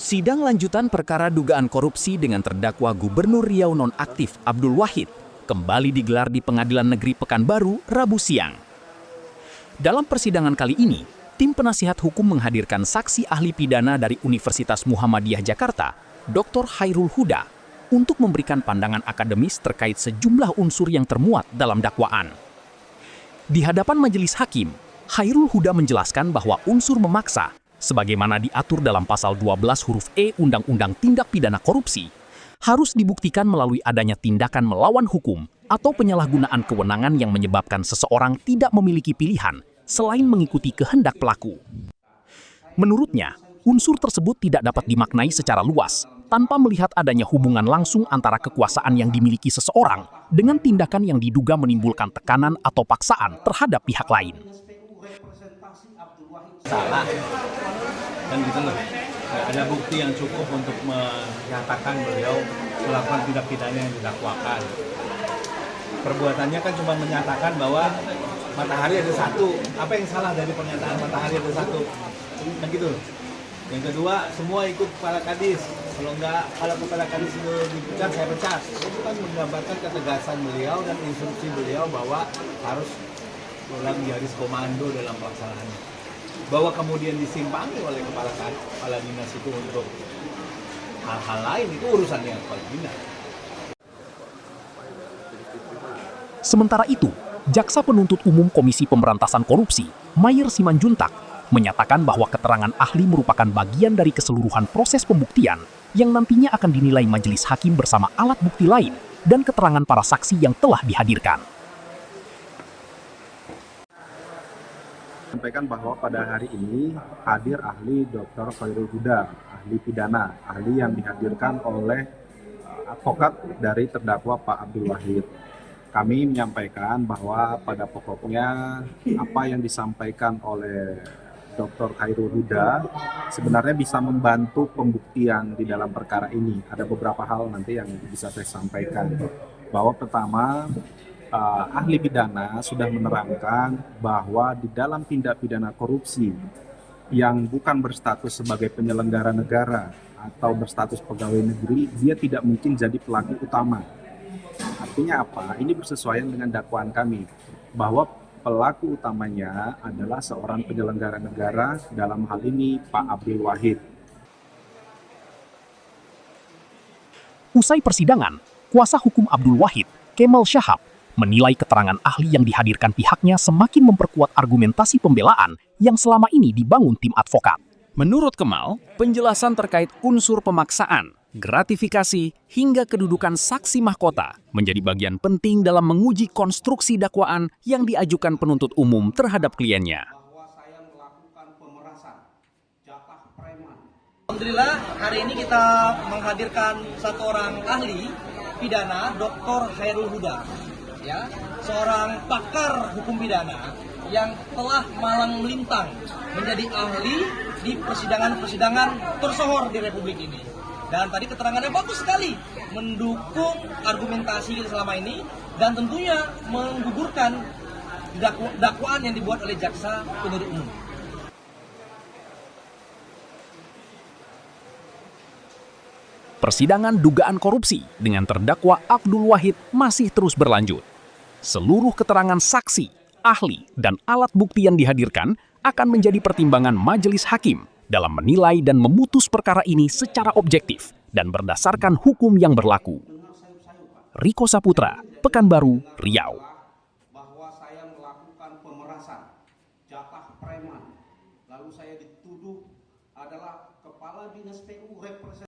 Sidang lanjutan perkara dugaan korupsi dengan terdakwa Gubernur Riau nonaktif Abdul Wahid kembali digelar di Pengadilan Negeri Pekanbaru, Rabu siang. Dalam persidangan kali ini, tim penasihat hukum menghadirkan saksi ahli pidana dari Universitas Muhammadiyah Jakarta, Dr. Khairul Huda, untuk memberikan pandangan akademis terkait sejumlah unsur yang termuat dalam dakwaan. Di hadapan majelis hakim, Khairul Huda menjelaskan bahwa unsur memaksa sebagaimana diatur dalam pasal 12 huruf E Undang-Undang Tindak Pidana Korupsi, harus dibuktikan melalui adanya tindakan melawan hukum atau penyalahgunaan kewenangan yang menyebabkan seseorang tidak memiliki pilihan selain mengikuti kehendak pelaku. Menurutnya, unsur tersebut tidak dapat dimaknai secara luas tanpa melihat adanya hubungan langsung antara kekuasaan yang dimiliki seseorang dengan tindakan yang diduga menimbulkan tekanan atau paksaan terhadap pihak lain. Salah kan gitu loh, ada bukti yang cukup untuk menyatakan beliau melakukan tindak pidana yang didakwakan. Perbuatannya kan cuma menyatakan bahwa matahari ada satu. Apa yang salah dari pernyataan matahari ada satu? Kan gitu loh. Yang kedua, semua ikut kepala kadis. Kalau kepala kadis itu dipecat, saya pecat. Itu kan menggambarkan ketegasan beliau dan instruksi beliau bahwa harus dalam garis komando dalam pelaksanaannya. Bahwa kemudian disimpangi oleh kepala dinas itu untuk hal-hal lain, itu urusannya kepala dinas. Sementara itu, Jaksa Penuntut Umum Komisi Pemberantasan Korupsi, Mayer Simanjuntak, menyatakan bahwa keterangan ahli merupakan bagian dari keseluruhan proses pembuktian yang nantinya akan dinilai majelis hakim bersama alat bukti lain dan keterangan para saksi yang telah dihadirkan. Sampaikan bahwa pada hari ini hadir ahli Dr. Khairul Huda, ahli pidana, ahli yang dihadirkan oleh advokat dari terdakwa Pak Abdul Wahid. Kami menyampaikan bahwa pada pokoknya apa yang disampaikan oleh Dr. Khairul Huda sebenarnya bisa membantu pembuktian di dalam perkara ini. Ada beberapa hal nanti yang bisa saya sampaikan. Bahwa pertama, ahli pidana sudah menerangkan bahwa di dalam tindak pidana korupsi yang bukan berstatus sebagai penyelenggara negara atau berstatus pegawai negeri, dia tidak mungkin jadi pelaku utama. Artinya apa? Ini bersesuaian dengan dakwaan kami, bahwa pelaku utamanya adalah seorang penyelenggara negara, dalam hal ini Pak Abdul Wahid. Usai persidangan, kuasa hukum Abdul Wahid, Kemal Syahab, menilai keterangan ahli yang dihadirkan pihaknya semakin memperkuat argumentasi pembelaan yang selama ini dibangun tim advokat. Menurut Kemal, penjelasan terkait unsur pemaksaan, gratifikasi, hingga kedudukan saksi mahkota menjadi bagian penting dalam menguji konstruksi dakwaan yang diajukan penuntut umum terhadap kliennya. Alhamdulillah, hari ini kita menghadirkan satu orang ahli pidana, Dr. Khairul Huda. Ya, seorang pakar hukum pidana yang telah malang melintang menjadi ahli di persidangan-persidangan tersohor di Republik ini. Dan tadi keterangannya bagus sekali, mendukung argumentasi kita selama ini dan tentunya menggugurkan dakwaan yang dibuat oleh Jaksa Penuntut Umum. Persidangan dugaan korupsi dengan terdakwa Abdul Wahid masih terus berlanjut. Seluruh keterangan saksi, ahli, dan alat bukti yang dihadirkan akan menjadi pertimbangan majelis hakim dalam menilai dan memutus perkara ini secara objektif dan berdasarkan hukum yang berlaku. Riko Saputra, Pekanbaru, Riau. Bahwa saya melakukan pemerasan, jatah preman, lalu saya dituduh adalah kepala dinas PU representasi